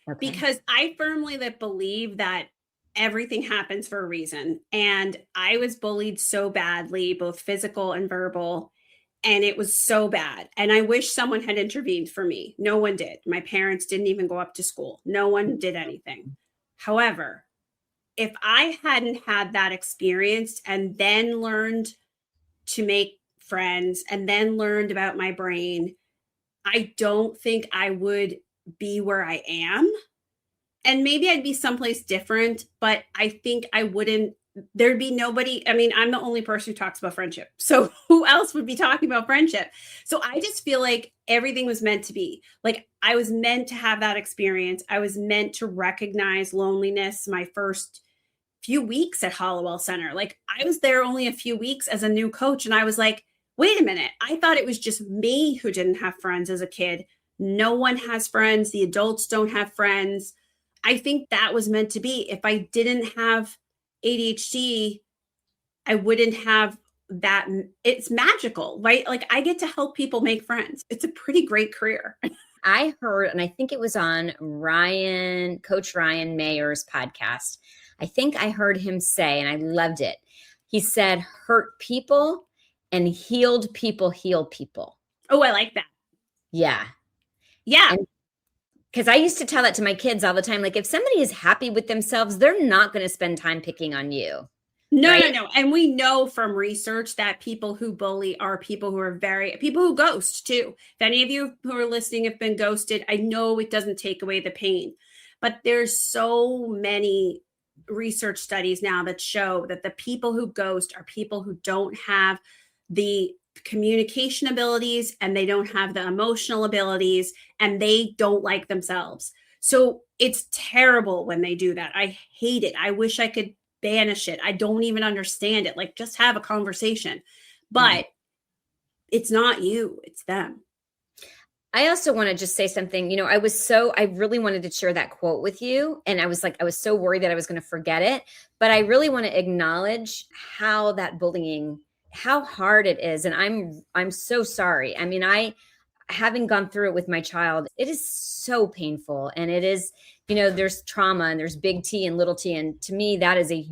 Okay. because I firmly believe that everything happens for a reason. And I was bullied so badly, both physical and verbal, and it was so bad. And I wish someone had intervened for me. No one did. My parents didn't even go up to school. No one did anything. However, if I hadn't had that experience and then learned to make friends and then learned about my brain, I don't think I would be where I am. And maybe I'd be someplace different, but I think I wouldn't, there'd be nobody. I mean, I'm the only person who talks about friendship. So who else would be talking about friendship? So I just feel like everything was meant to be. Like I was meant to have that experience. I was meant to recognize loneliness my first few weeks at Hollowell Center. Like I was there only a few weeks as a new coach. And I was like, wait a minute. I thought it was just me who didn't have friends as a kid. No one has friends. The adults don't have friends. I think that was meant to be. If I didn't have ADHD, I wouldn't have that. It's magical, right? Like I get to help people make friends. It's a pretty great career. I heard, and I think it was on Coach Ryan Mayer's podcast. I think I heard him say, and I loved it. He said, hurt people and healed people heal people. Oh, I like that. Yeah. Yeah. Because I used to tell that to my kids all the time. Like if somebody is happy with themselves, they're not going to spend time picking on you. No, right? no. And we know from research that people who bully are people who ghost too. If any of you who are listening have been ghosted, I know it doesn't take away the pain, but there's so many research studies now that show that the people who ghost are people who don't have the communication abilities and they don't have the emotional abilities and they don't like themselves. So it's terrible when they do that. I hate it. I wish I could banish it. I don't even understand it. Like just have a conversation, but it's not you, it's them. I also want to just say something, I really wanted to share that quote with you. And I was so worried that I was going to forget it, but I really want to acknowledge how that bullying, how hard it is. And I'm so sorry. I mean, having gone through it with my child, it is so painful. And it is, there's trauma and there's big T and little t. And to me, that is a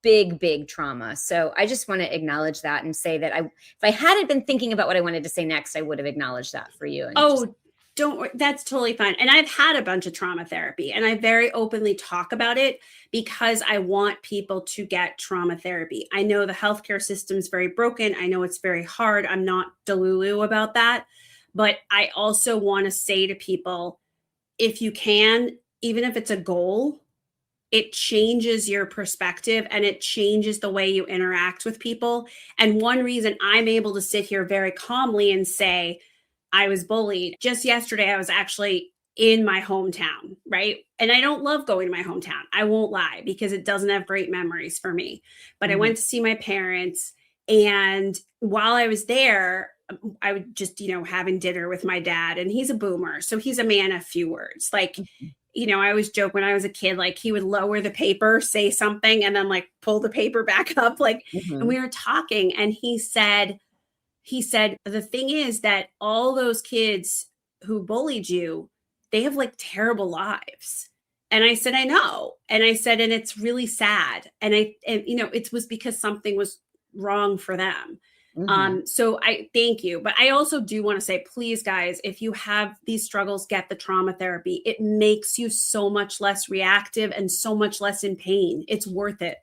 big, big trauma. So I just want to acknowledge that and say that if I hadn't been thinking about what I wanted to say next, I would have acknowledged that for you. And don't worry. That's totally fine. And I've had a bunch of trauma therapy and I very openly talk about it because I want people to get trauma therapy. I know the healthcare system is very broken. I know it's very hard. I'm not delulu about that. But I also want to say to people, if you can, even if it's a goal, it changes your perspective and it changes the way you interact with people. And one reason I'm able to sit here very calmly and say, I was bullied. Just yesterday, I was actually in my hometown, right? And I don't love going to my hometown. I won't lie because it doesn't have great memories for me. But I went to see my parents. And while I was there, I would just, having dinner with my dad, and he's a boomer. So he's a man of few words. Like, I always joke when I was a kid, like he would lower the paper, say something, and then like pull the paper back up. Like, and we were talking and he said, the thing is that all those kids who bullied you, they have like terrible lives. And I said, I know. And I said, and it's really sad. And it was because something was wrong for them. So I thank you. But I also do want to say, please, guys, if you have these struggles, get the trauma therapy. It makes you so much less reactive and so much less in pain. It's worth it.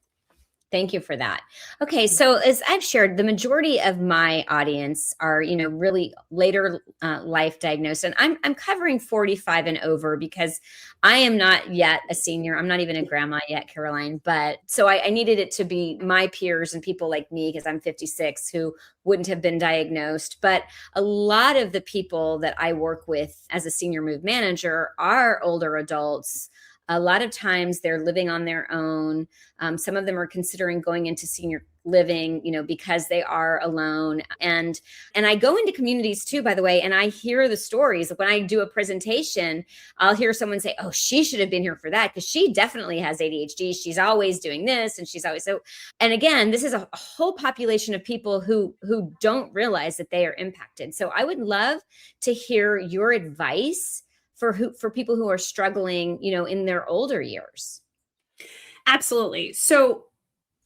Thank you for that. Okay, so as I've shared, the majority of my audience are, really later life diagnosed, and I'm covering 45 and over because I am not yet a senior. I'm not even a grandma yet, Caroline. But so I needed it to be my peers and people like me, because I'm 56, who wouldn't have been diagnosed. But a lot of the people that I work with as a senior move manager are older adults. A lot of times they're living on their own. Some of them are considering going into senior living, because they are alone. And I go into communities too, by the way, and I hear the stories. When I do a presentation, I'll hear someone say, oh, she should have been here for that because she definitely has ADHD. She's always doing this. And she's always so. And again, this is a whole population of people who don't realize that they are impacted. So I would love to hear your advice for people who are struggling, in their older years. Absolutely. So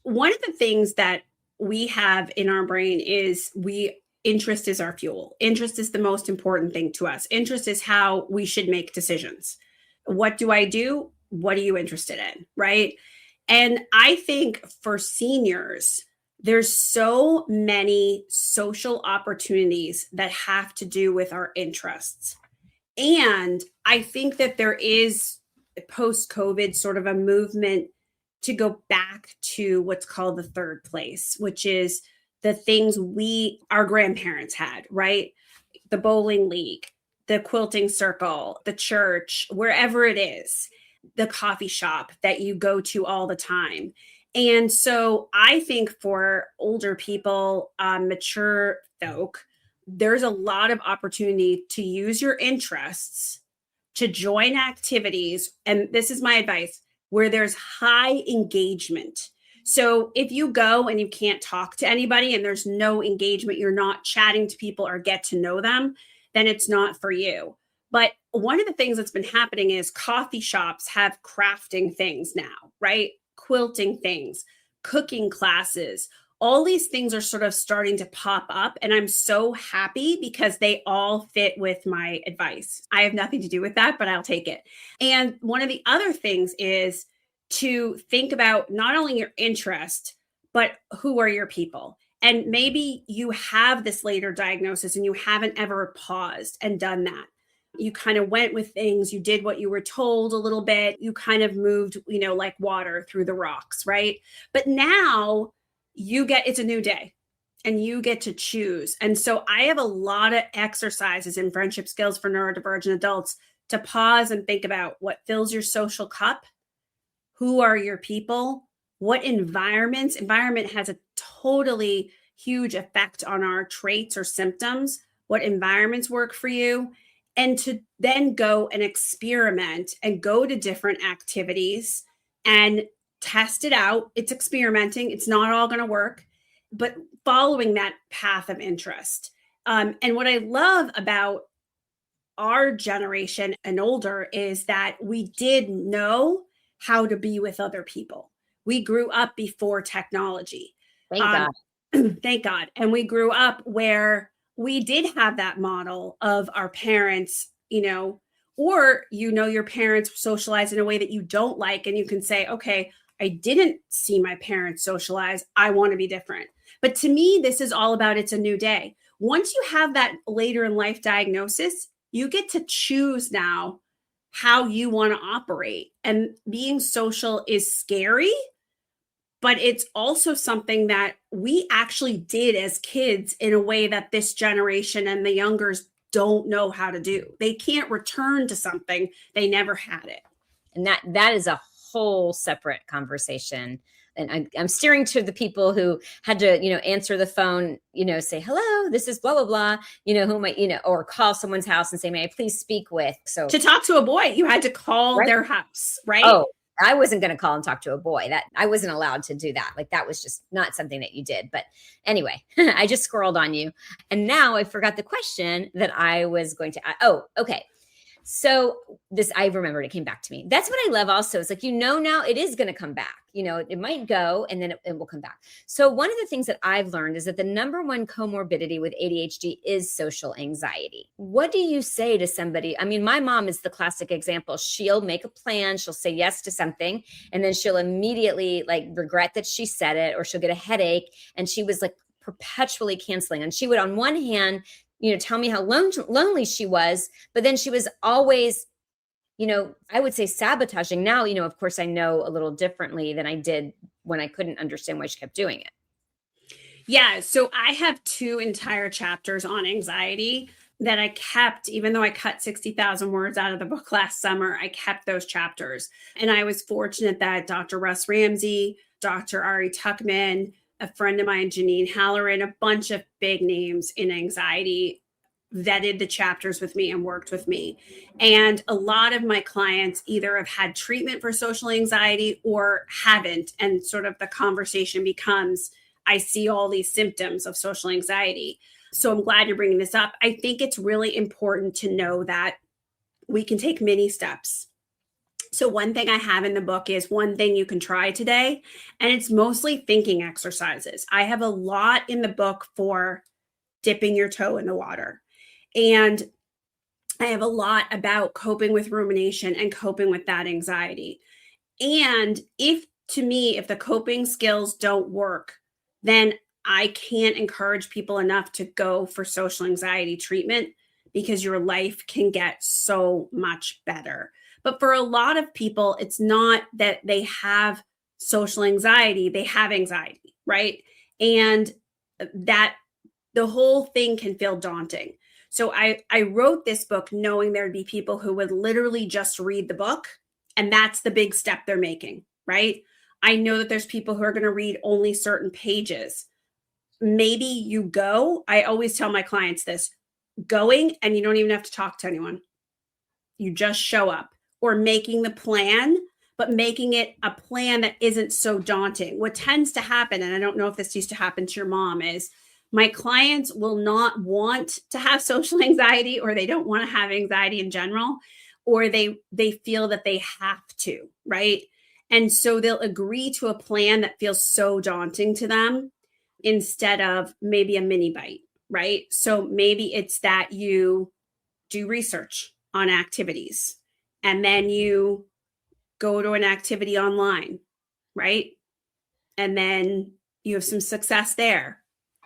one of the things that we have in our brain is interest is our fuel. Interest is the most important thing to us. Interest is how we should make decisions. What do I do? What are you interested in? Right. And I think for seniors, there's so many social opportunities that have to do with our interests. And I think that there is post-COVID sort of a movement to go back to what's called the third place, which is the things our grandparents had, right? The bowling league, the quilting circle, the church, wherever it is, the coffee shop that you go to all the time. And so I think for older people, mature folk, there's a lot of opportunity to use your interests to join activities. And this is my advice, where there's high engagement. So if you go and you can't talk to anybody and there's no engagement, you're not chatting to people or get to know them, then it's not for you. But one of the things that's been happening is coffee shops have crafting things now, right? Quilting things, cooking classes. All these things are sort of starting to pop up, and I'm so happy because they all fit with my advice. I have nothing to do with that, but I'll take it. And one of the other things is to think about not only your interest, but who are your people? And maybe you have this later diagnosis and you haven't ever paused and done that. You kind of went with things, you did what you were told a little bit, you kind of moved, like water through the rocks, right? But now it's a new day and you get to choose. And so I have a lot of exercises in friendship skills for neurodivergent adults to pause and think about what fills your social cup, who are your people, what environment has a totally huge effect on our traits or symptoms, what environments work for you, and to then go and experiment and go to different activities and test it out. It's experimenting. It's not all going to work, but following that path of interest. And what I love about our generation and older is that we did know how to be with other people. We grew up before technology. Thank God. Thank God. And we grew up where we did have that model of our parents, or, your parents socialize in a way that you don't like. And you can say, okay, I didn't see my parents socialize. I want to be different. But to me, this is all about it's a new day. Once you have that later in life diagnosis, you get to choose now how you want to operate. And being social is scary, but it's also something that we actually did as kids in a way that this generation and the youngers don't know how to do. They can't return to something. They never had it. And that is a whole separate conversation. And I'm steering to the people who had to, answer the phone, say, hello, this is blah, blah, blah, who might, or call someone's house and say, may I please speak with? So to talk to a boy, you had to call their house, right? Oh, I wasn't going to call and talk to a boy. That I wasn't allowed to do that. Like that was just not something that you did. But anyway, I just scrolled on you. And now I forgot the question that I was going to ask. Oh, okay. So I remembered, it came back to me. That's what I love also. It's like, now it is going to come back. It might go and then it will come back. So one of the things that I've learned is that the number one comorbidity with ADHD is social anxiety. What do you say to somebody? I mean, my mom is the classic example. She'll make a plan. She'll say yes to something, and then she'll immediately regret that she said it, or she'll get a headache. And she was perpetually canceling. And she would, on one hand, tell me how lonely she was, but then she was always, I would say sabotaging. Now, of course, I know a little differently than I did when I couldn't understand why she kept doing it. Yeah. So I have 2 entire chapters on anxiety that I kept, even though I cut 60,000 words out of the book last summer, I kept those chapters. And I was fortunate that Dr. Russ Ramsey, Dr. Ari Tuckman, a friend of mine, Janine Halloran, a bunch of big names in anxiety vetted the chapters with me and worked with me. And a lot of my clients either have had treatment for social anxiety or haven't. And sort of the conversation becomes, I see all these symptoms of social anxiety. So I'm glad you're bringing this up. I think it's really important to know that we can take many steps. So one thing I have in the book is one thing you can try today, and it's mostly thinking exercises. I have a lot in the book for dipping your toe in the water. And I have a lot about coping with rumination and coping with that anxiety. And if the coping skills don't work, then I can't encourage people enough to go for social anxiety treatment, because your life can get so much better. But for a lot of people, it's not that they have social anxiety, they have anxiety, right? And that the whole thing can feel daunting. So I wrote this book knowing there'd be people who would literally just read the book, and that's the big step they're making, right? I know that there's people who are going to read only certain pages. Maybe you go, I always tell my clients this, going and you don't even have to talk to anyone. You just show up, or making the plan, but making it a plan that isn't so daunting. What tends to happen, and I don't know if this used to happen to your mom, is my clients will not want to have social anxiety, or they don't want to have anxiety in general, or they feel that they have to, right? And so they'll agree to a plan that feels so daunting to them instead of maybe a mini bite, right? So maybe it's that you do research on activities, and then you go to an activity online, right? And then you have some success there,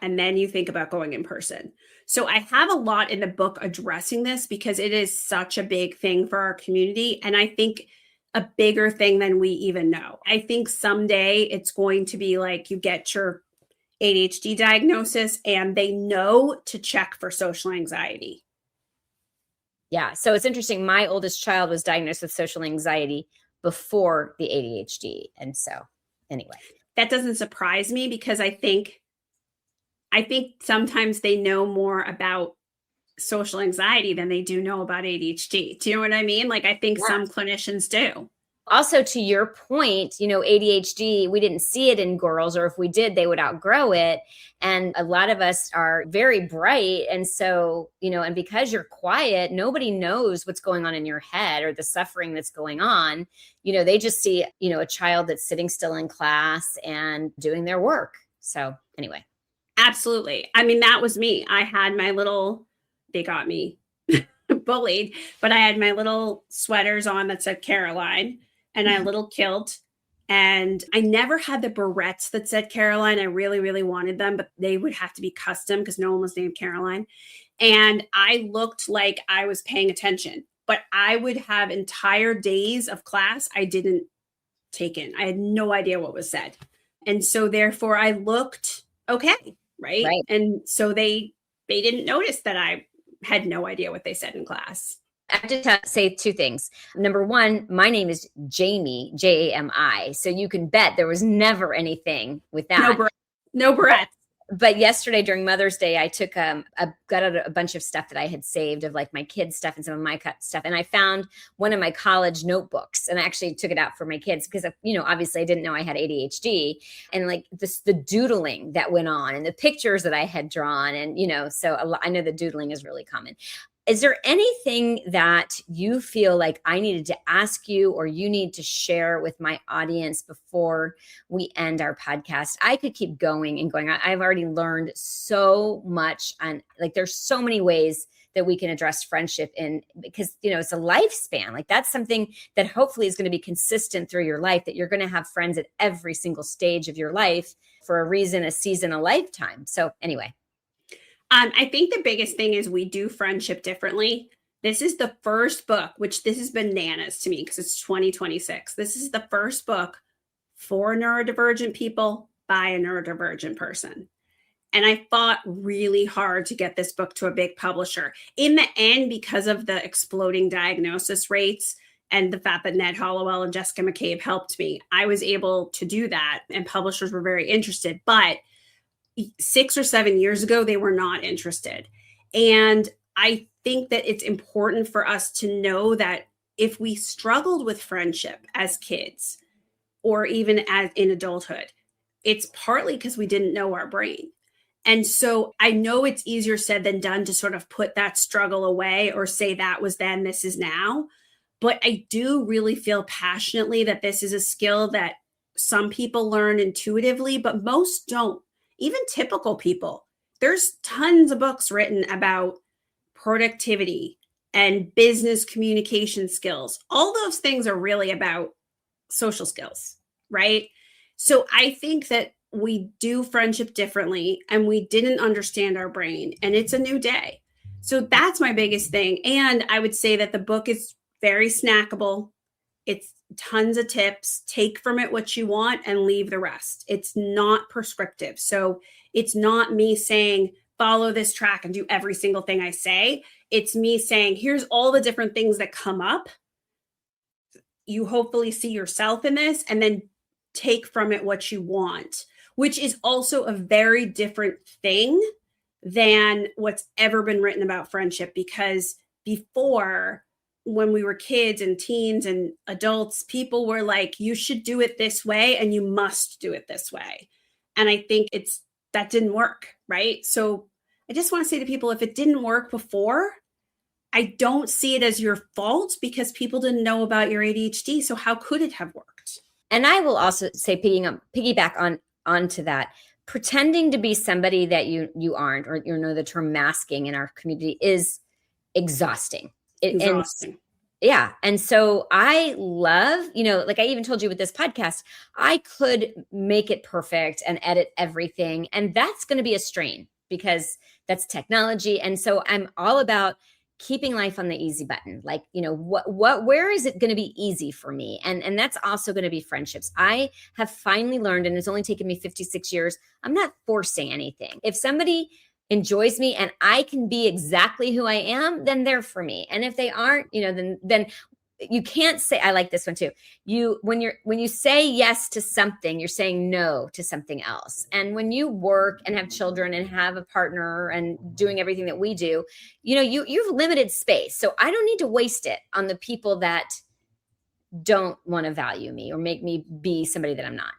and then you think about going in person. So I have a lot in the book addressing this because it is such a big thing for our community. And I think a bigger thing than we even know. I think someday it's going to be like you get your ADHD diagnosis and they know to check for social anxiety. Yeah. So it's interesting. My oldest child was diagnosed with social anxiety before the ADHD. And so anyway. That doesn't surprise me, because I think sometimes they know more about social anxiety than they do know about ADHD. Do you know what I mean? I think some clinicians do. Also, to your point, ADHD, we didn't see it in girls, or if we did, they would outgrow it. And a lot of us are very bright. And so, and because you're quiet, nobody knows what's going on in your head or the suffering that's going on. They just see, a child that's sitting still in class and doing their work. So anyway. Absolutely. I mean, that was me. I had my they got me bullied, but I had my little sweaters on that said Caroline, and I had a little kilt, and I never had the barrettes that said Caroline. I really, really wanted them, but they would have to be custom because no one was named Caroline. And I looked like I was paying attention, but I would have entire days of class I didn't take in. I had no idea what was said. And so therefore I looked okay. Right. And so they didn't notice that I had no idea what they said in class. I have to say 2 things. Number one, my name is Jami, Jami. So you can bet there was never anything with that. No breath. But yesterday during Mother's Day, I got out a bunch of stuff that I had saved of my kids' stuff and some of my stuff. And I found one of my college notebooks, and I actually took it out for my kids because, obviously I didn't know I had ADHD, and the doodling that went on and the pictures that I had drawn. And, so I know the doodling is really common. Is there anything that you feel like I needed to ask you or you need to share with my audience before we end our podcast? I could keep going and going. I've already learned so much on, like, there's so many ways that we can address friendship in, because, you know, it's a lifespan. Like, that's something that hopefully is going to be consistent through your life, that you're going to have friends at every single stage of your life for a reason, a season, a lifetime. So anyway. I think the biggest thing is we do friendship differently. This is the first book, which this is bananas to me because it's 2026. This is the first book for neurodivergent people by a neurodivergent person. And I fought really hard to get this book to a big publisher. In the end, because of the exploding diagnosis rates and the fact that Ned Hollowell and Jessica McCabe helped me, I was able to do that, and publishers were very interested. But 6 or 7 years ago, they were not interested. And I think that it's important for us to know that if we struggled with friendship as kids or even as in adulthood, it's partly because we didn't know our brain. And so I know it's easier said than done to sort of put that struggle away or say that was then, this is now. But I do really feel passionately that this is a skill that some people learn intuitively, but most don't. Even typical people. There's tons of books written about productivity and business communication skills. All those things are really about social skills, right? So I think that we do friendship differently and we didn't understand our brain, and it's a new day. So that's my biggest thing. And I would say that the book is very snackable. It's tons of tips. Take from it what you want and leave the rest. It's not prescriptive. So it's not me saying, follow this track and do every single thing I say. It's me saying, here's all the different things that come up. You hopefully see yourself in this, and then take from it what you want, which is also a very different thing than what's ever been written about friendship. Because before, when we were kids and teens and adults, people were like, you should do it this way and you must do it this way. And I think that didn't work, right? So I just want to say to people, if it didn't work before, I don't see it as your fault, because people didn't know about your ADHD. So how could it have worked? And I will also say, piggyback onto that, pretending to be somebody that you aren't, or, you know, the term masking in our community is exhausting. Exhausting. And so I love, you know, like I even told you with this podcast, I could make it perfect and edit everything. And that's going to be a strain because that's technology. And so I'm all about keeping life on the easy button. Like, you know, where is it going to be easy for me? And that's also going to be friendships. I have finally learned, and it's only taken me 56 years, I'm not forcing anything. If somebody enjoys me and I can be exactly who I am, then they're for me. And if they aren't, you know, then you can't say, I like this one too. When you say yes to something, you're saying no to something else. And when you work and have children and have a partner and doing everything that we do, you know, you've limited space. So I don't need to waste it on the people that don't want to value me or make me be somebody that I'm not.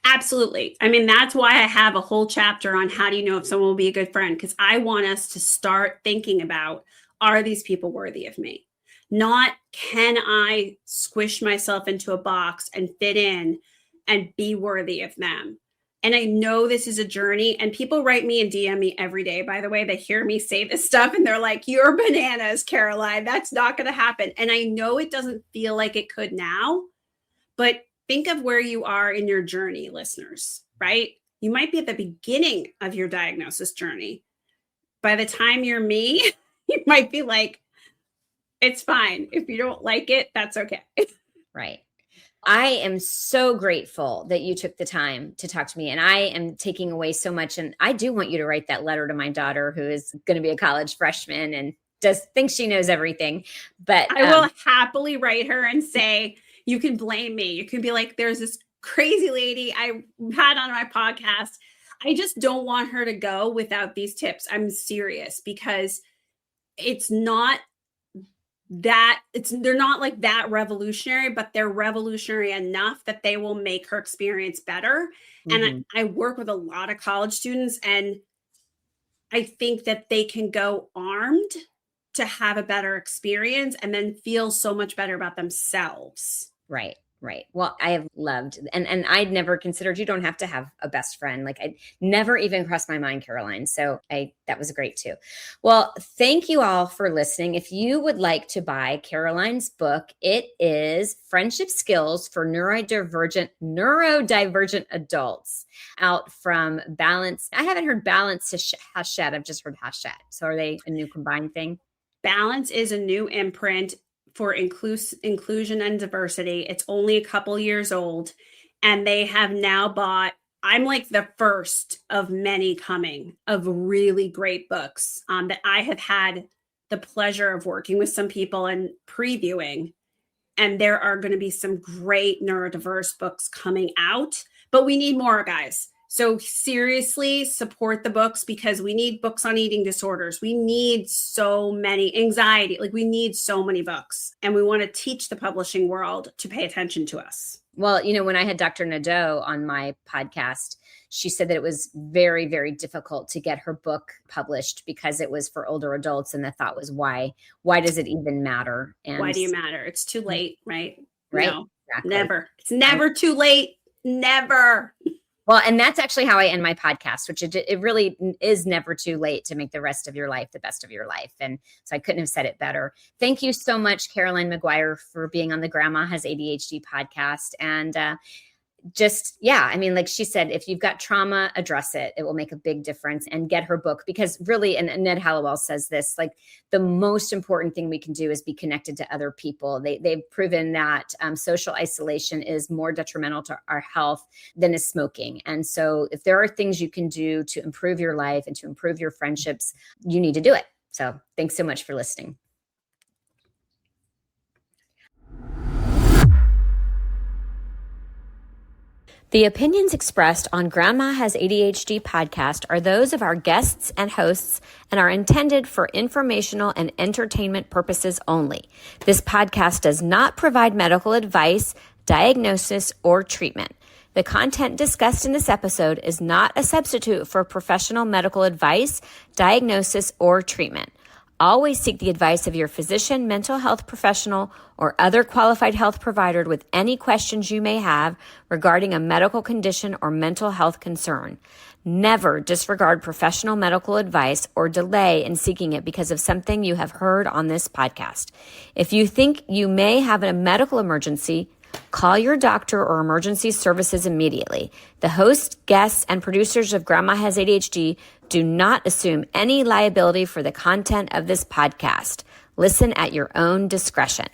Absolutely. I mean, that's why I have a whole chapter on how do you know if someone will be a good friend, because I want us to start thinking about, are these people worthy of me? Not, can I squish myself into a box and fit in and be worthy of them? And I know this is a journey, and people write me and DM me every day, by the way. They hear me say this stuff and they're like, you're bananas, Caroline. That's not going to happen. And I know it doesn't feel like it could now, but think of where you are in your journey, listeners, right? You might be at the beginning of your diagnosis journey. By the time you're me, you might be like, it's fine. If you don't like it, that's okay. Right. I am so grateful that you took the time to talk to me, and I am taking away so much. And I do want you to write that letter to my daughter, who is going to be a college freshman and thinks she knows everything. But I will happily write her and say, you can blame me. You can be like, there's this crazy lady I had on my podcast. I just don't want her to go without these tips. I'm serious, because it's not that they're not like that revolutionary, but they're revolutionary enough that they will make her experience better. Mm-hmm. And I work with a lot of college students, and I think that they can go armed to have a better experience and then feel so much better about themselves. Right. Right. Well, I have loved, and I'd never considered, you don't have to have a best friend. Like I never even crossed my mind, Caroline. So that was great too. Well, thank you all for listening. If you would like to buy Caroline's book, it is Friendship Skills for Neurodivergent Adults, out from Balance. I haven't heard Balance Hachette. I've just heard Hachette. So are they a new combined thing? Balance is a new imprint for inclusion and diversity. It's only a couple years old, and they have now bought, I'm like the first of many coming of really great books that I have had the pleasure of working with some people and previewing. And there are going to be some great neurodiverse books coming out, but we need more, guys. So seriously, support the books, because we need books on eating disorders. We need so many, anxiety, like we need so many books, and we want to teach the publishing world to pay attention to us. Well, when I had Dr. Nadeau on my podcast, she said that it was very, very difficult to get her book published because it was for older adults. And the thought was, why does it even matter? And why do you matter? It's too late, right? Right. No, exactly. Never. It's never too late. Never. Well, and that's actually how I end my podcast, which it really is never too late to make the rest of your life the best of your life. And so I couldn't have said it better. Thank you so much, Caroline Maguire, for being on the Grandma Has ADHD podcast. And like she said, if you've got trauma, address it. It will make a big difference, and get her book, because really, and Ned Hallowell says this, like the most important thing we can do is be connected to other people. They've proven that social isolation is more detrimental to our health than is smoking. And so if there are things you can do to improve your life and to improve your friendships, you need to do it. So thanks so much for listening. The opinions expressed on Grandma Has ADHD podcast are those of our guests and hosts and are intended for informational and entertainment purposes only. This podcast does not provide medical advice, diagnosis, or treatment. The content discussed in this episode is not a substitute for professional medical advice, diagnosis, or treatment. Always seek the advice of your physician, mental health professional, or other qualified health provider with any questions you may have regarding a medical condition or mental health concern. Never disregard professional medical advice or delay in seeking it because of something you have heard on this podcast. If you think you may have a medical emergency, call your doctor or emergency services immediately. The host, guests, and producers of Grandma Has ADHD do not assume any liability for the content of this podcast. Listen at your own discretion.